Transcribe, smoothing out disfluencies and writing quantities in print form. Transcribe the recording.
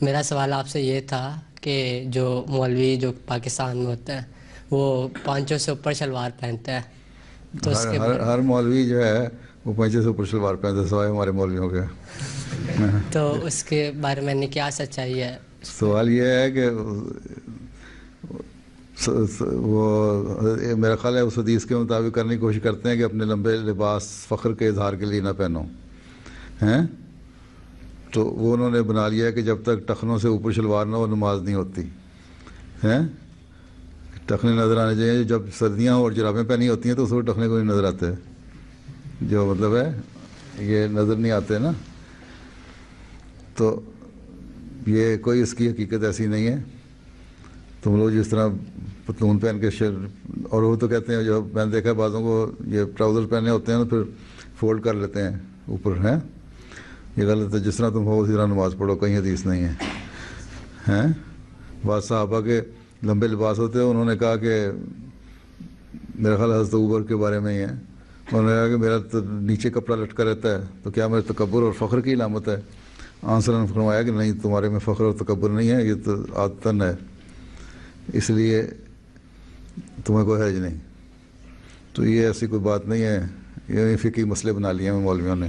میرا سوال آپ سے یہ تھا کہ جو مولوی جو پاکستان میں ہوتا ہے وہ پانچوں سے اوپر شلوار پہنتا ہے، تو اس ہر کے ہر ہر مولوی جو ہے وہ پنچے سے اوپر شلوار پہنتا ہے سوائے ہمارے مولویوں کے. بارے میں کیا سچائی ہے؟ سوال یہ ہے کہ وہ میرا خیال ہے اس حدیث کے مطابق کرنے کی کوشش کرتے ہیں کہ اپنے لمبے لباس فخر کے اظہار کے لیے نہ پہنو ہیں، تو وہ انہوں نے بنا لیا ہے کہ جب تک ٹخنوں سے اوپر شلوار نہ ہو نماز نہیں ہوتی ہیں. ٹخنے نظر آنے چاہیے، جب سردیاں اور جرابیں پہنی ہوتی ہیں تو اس وقت ٹخنے کو نہیں نظر آتے، جو مطلب ہے یہ نظر نہیں آتے نا. تو یہ کوئی اس کی حقیقت ایسی نہیں ہے. تم لوگ جس طرح پتلون پہن کے اور وہ تو کہتے ہیں، جو میں نے دیکھا ہے بعضوں کو یہ ٹراؤزر پہنے ہوتے ہیں تو پھر فولڈ کر لیتے ہیں اوپر ہیں. یہ غلط ہے، جس طرح تم ہو اسی طرح نماز پڑھو، کہیں حدیث نہیں ہے ہیں. بعض صحابہ کے لمبے لباس ہوتے ہیں، انہوں نے کہا کہ میرا خیال حضرت ابوبکر کے بارے میں ہی ہے، انہوں نے کہا کہ میرا تو نیچے کپڑا لٹکا رہتا ہے تو کیا میرے تکبر اور فخر کی علامت ہے؟ آنسر نے فرمایا کہ نہیں، تمہارے میں فخر اور تکبر نہیں ہے، یہ تو عادتاً ہے، اس لیے تمہیں کوئی حرج نہیں. تو یہ ایسی کوئی بات نہیں ہے، یہ فقہی مسئلے بنا لیے ہیں مولویوں نے.